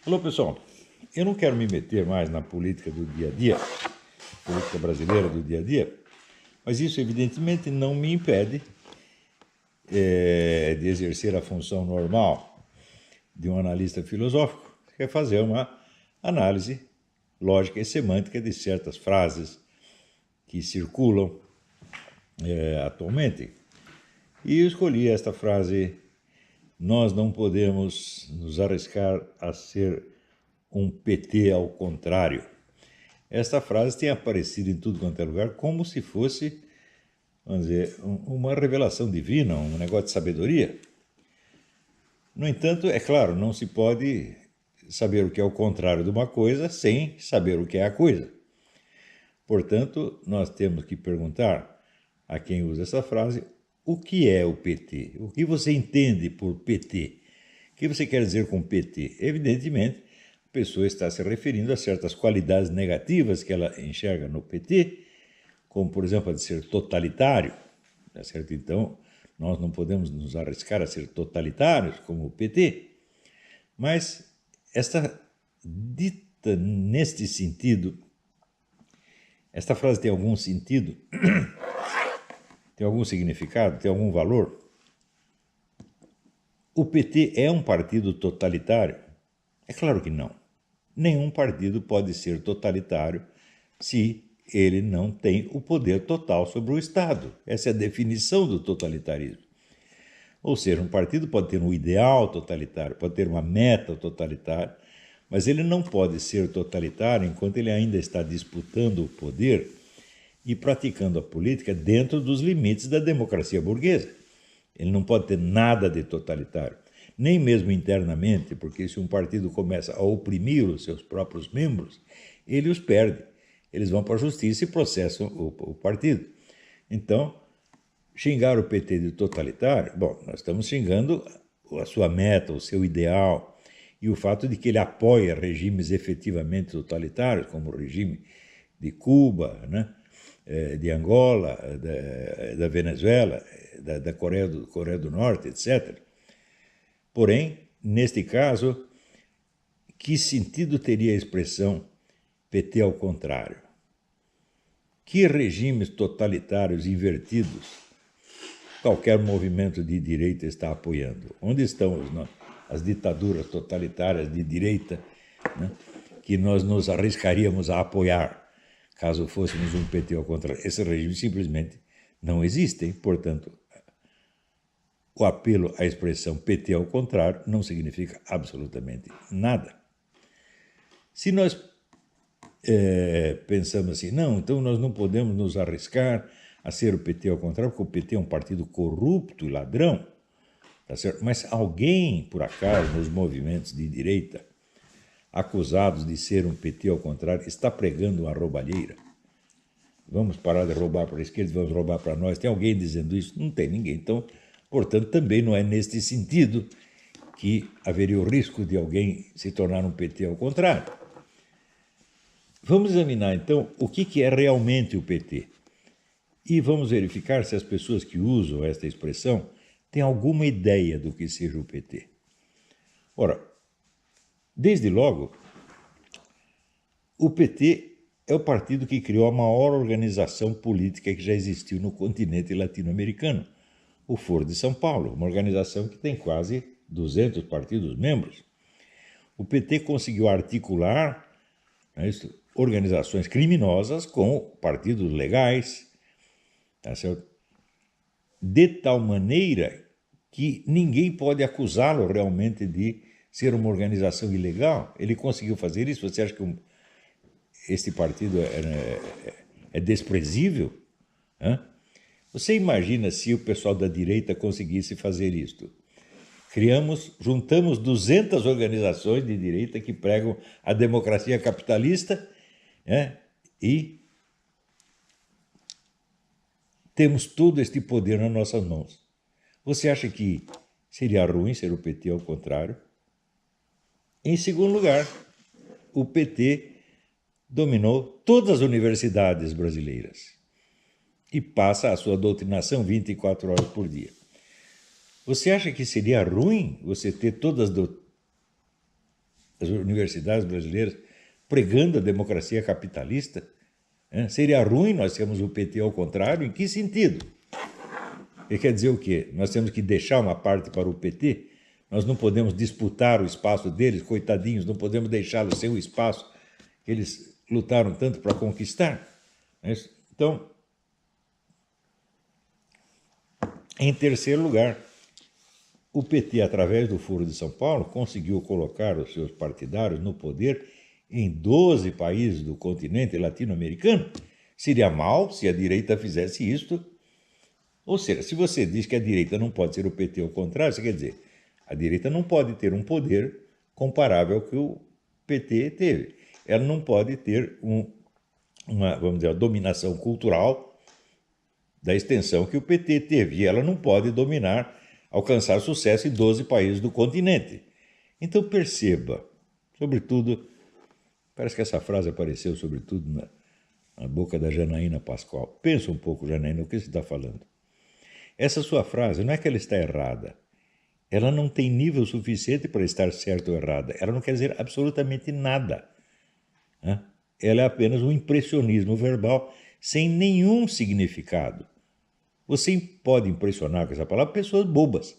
Alô, pessoal. Eu não quero me meter mais na política do dia a dia, política brasileira do dia a dia, mas isso evidentemente não me impede de exercer a função normal de um analista filosófico, que é fazer uma análise lógica e semântica de certas frases que circulam atualmente. E eu escolhi esta frase: nós não podemos nos arriscar a ser um PT ao contrário. Esta frase tem aparecido em tudo quanto é lugar como se fosse, vamos dizer, uma revelação divina, um negócio de sabedoria. No entanto, é claro, não se pode saber o que é o contrário de uma coisa sem saber o que é a coisa. Portanto, nós temos que perguntar a quem usa essa frase: o que é o PT? O que você entende por PT? O que você quer dizer com PT? Evidentemente, a pessoa está se referindo a certas qualidades negativas que ela enxerga no PT, como, por exemplo, a de ser totalitário. Tá certo? Então, nós não podemos nos arriscar a ser totalitários como o PT. Mas esta dita neste sentido, esta frase tem algum sentido? Tem algum significado? Tem algum valor? O PT é um partido totalitário? É claro que não. Nenhum partido pode ser totalitário se ele não tem o poder total sobre o Estado. Essa é a definição do totalitarismo. Ou seja, um partido pode ter um ideal totalitário, pode ter uma meta totalitária, mas ele não pode ser totalitário enquanto ele ainda está disputando o poder e praticando a política dentro dos limites da democracia burguesa. Ele não pode ter nada de totalitário, nem mesmo internamente, porque se um partido começa a oprimir os seus próprios membros, ele os perde. Eles vão para a justiça e processam o partido. Então, xingar o PT de totalitário, bom, nós estamos xingando a sua meta, o seu ideal, e o fato de que ele apoia regimes efetivamente totalitários, como o regime de Cuba, né, de Angola, da Venezuela, da Coreia do Norte, etc. Porém, neste caso, que sentido teria a expressão PT ao contrário? Que regimes totalitários invertidos qualquer movimento de direita está apoiando? Onde estão as ditaduras totalitárias de direita, né, que nós nos arriscaríamos a apoiar caso fôssemos um PT ao contrário? Esses regimes simplesmente não existem. Portanto, o apelo à expressão PT ao contrário não significa absolutamente nada. Se nós pensamos assim, não, então nós não podemos nos arriscar a ser o PT ao contrário, porque o PT é um partido corrupto e ladrão, tá certo? Mas alguém, por acaso, nos movimentos de direita, acusados de ser um PT ao contrário, está pregando uma roubalheira? Vamos parar de roubar para a esquerda e vamos roubar para nós? Tem alguém dizendo isso? Não tem ninguém. Então, portanto, também não é neste sentido que haveria o risco de alguém se tornar um PT ao contrário. Vamos examinar, então, o que é realmente o PT. E vamos verificar se as pessoas que usam esta expressão têm alguma ideia do que seja o PT. Ora, desde logo, o PT é o partido que criou a maior organização política que já existiu no continente latino-americano, o Foro de São Paulo, uma organização que tem quase 200 partidos membros. O PT conseguiu articular, né, organizações criminosas com partidos legais, tá certo? De tal maneira que ninguém pode acusá-lo realmente de ser uma organização ilegal. Ele conseguiu fazer isso. Você acha que este partido é desprezível? Hã? Você imagina se o pessoal da direita conseguisse fazer isto? Juntamos 200 organizações de direita que pregam a democracia capitalista, né, e temos todo este poder nas nossas mãos. Você acha que seria ruim ser o PT ao contrário? Em segundo lugar, o PT dominou todas as universidades brasileiras e passa a sua doutrinação 24 horas por dia. Você acha que seria ruim você ter todas as universidades brasileiras pregando a democracia capitalista? Seria ruim nós termos o PT ao contrário? Em que sentido? Ele quer dizer o quê? Nós temos que deixar uma parte para o PT? Nós não podemos disputar o espaço deles, coitadinhos, não podemos deixá-los sem o espaço que eles lutaram tanto para conquistar? Então, em terceiro lugar, o PT, através do Foro de São Paulo, conseguiu colocar os seus partidários no poder em 12 países do continente latino-americano. Seria mal se a direita fizesse isto. Ou seja, se você diz que a direita não pode ser o PT ao contrário, isso quer dizer, a direita não pode ter um poder comparável ao que o PT teve. Ela não pode ter vamos dizer, a dominação cultural da extensão que o PT teve. E ela não pode alcançar sucesso em 12 países do continente. Então perceba, sobretudo, parece que essa frase apareceu sobretudo na boca da Janaína Pascoal. Pensa um pouco, Janaína, o que você está falando. Essa sua frase não é que ela está errada. Ela não tem nível suficiente para estar certa ou errada. Ela não quer dizer absolutamente nada. Ela é apenas um impressionismo verbal sem nenhum significado. Você pode impressionar com essa palavra pessoas bobas.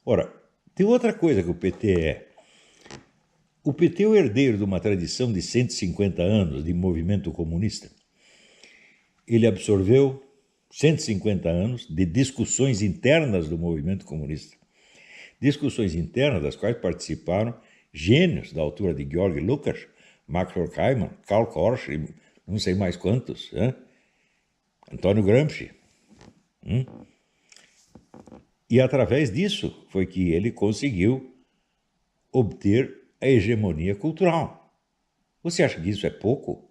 Ora, tem outra coisa que o PT é. O PT é o herdeiro de uma tradição de 150 anos de movimento comunista. Ele absorveu 150 anos de discussões internas do movimento comunista. Discussões internas das quais participaram gênios da altura de Georg Lukács, Max Horkheimer, Karl Korsch e não sei mais quantos, Antônio Gramsci. E através disso foi que ele conseguiu obter a hegemonia cultural. Você acha que isso é pouco?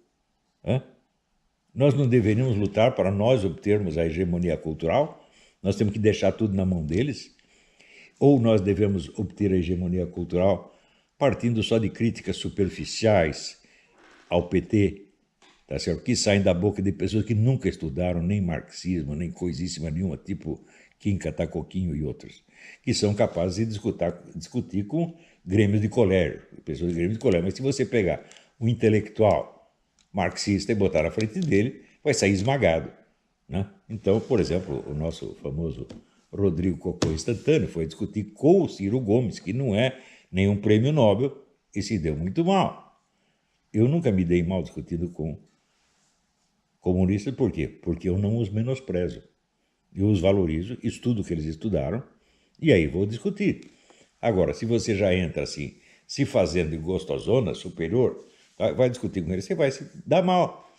Nós não deveríamos lutar para nós obtermos a hegemonia cultural? Nós temos que deixar tudo na mão deles? Ou nós devemos obter a hegemonia cultural partindo só de críticas superficiais ao PT, tá certo? Que saem da boca de pessoas que nunca estudaram nem marxismo, nem coisíssima nenhuma, tipo Kim Katakoquinho e outros, que são capazes de discutir com grêmios de colégio, pessoas de grêmios de colégio. Mas se você pegar um intelectual marxista e botar na frente dele, vai sair esmagado, Então, por exemplo, o nosso famoso Rodrigo Cocô Instantâneo foi discutir com o Ciro Gomes, que não é nenhum prêmio Nobel, e se deu muito mal. Eu nunca me dei mal discutindo com comunistas, por quê? Porque eu não os menosprezo. Eu os valorizo, estudo o que eles estudaram, e aí vou discutir. Agora, se você já entra assim, se fazendo de gostosona superior, vai discutir com eles, você vai se dar mal.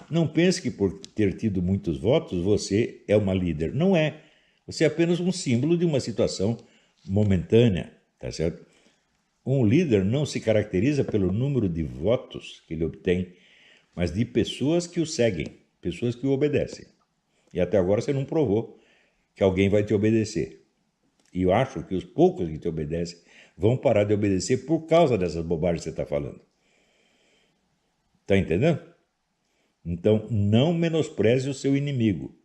Não pense que por ter tido muitos votos, você é uma líder. Não é. Você é apenas um símbolo de uma situação momentânea, tá certo? Um líder não se caracteriza pelo número de votos que ele obtém, mas de pessoas que o seguem, pessoas que o obedecem. E até agora você não provou que alguém vai te obedecer. E eu acho que os poucos que te obedecem vão parar de obedecer por causa dessas bobagens que você está falando. Está entendendo? Então, não menospreze o seu inimigo.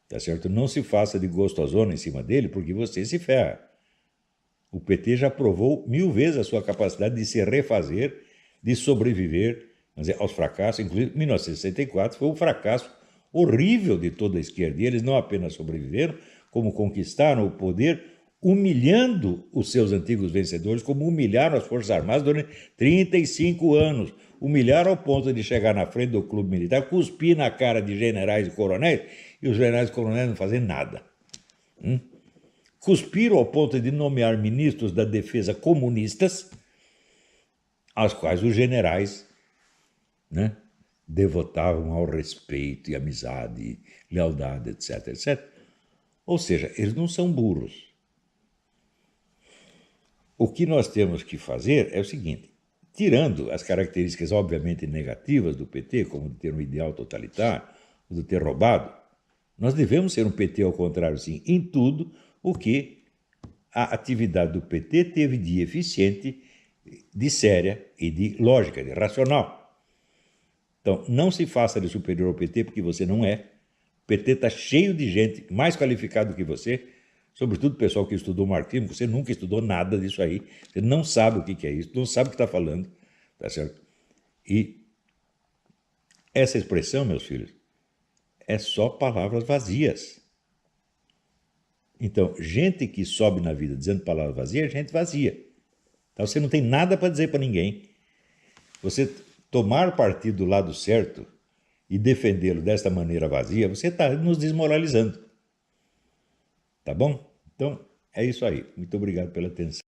Tá certo? Não se faça de gostosona em cima dele, porque você se ferra. O PT já provou 1000 vezes a sua capacidade de se refazer, de sobreviver aos fracassos. Inclusive, 1964 foi um fracasso horrível de toda a esquerda. E eles não apenas sobreviveram, como conquistaram o poder, humilhando os seus antigos vencedores, como humilharam as Forças Armadas durante 35 anos. Humilharam ao ponto de chegar na frente do clube militar, cuspir na cara de generais e coronéis, e os generais e coronéis não fazem nada. Cuspiram ao ponto de nomear ministros da defesa comunistas, aos quais os generais devotavam ao respeito e amizade, lealdade, etc, etc. Ou seja, eles não são burros. O que nós temos que fazer é o seguinte, tirando as características obviamente negativas do PT, como de ter um ideal totalitário, de ter roubado, nós devemos ser um PT ao contrário, sim, em tudo o que a atividade do PT teve de eficiente de séria e de lógica, de racional. Então, não se faça de superior ao PT, porque você não é. O PT está cheio de gente mais qualificada do que você, sobretudo o pessoal que estudou marxismo. Você nunca estudou nada disso aí, você não sabe o que é isso, não sabe o que está falando, tá certo? E essa expressão, meus filhos, é só palavras vazias. Então, gente que sobe na vida dizendo palavras vazias é gente vazia. Então, você não tem nada para dizer para ninguém. Você tomar partido do lado certo e defendê-lo desta maneira vazia, você está nos desmoralizando. Tá bom? Então, é isso aí. Muito obrigado pela atenção.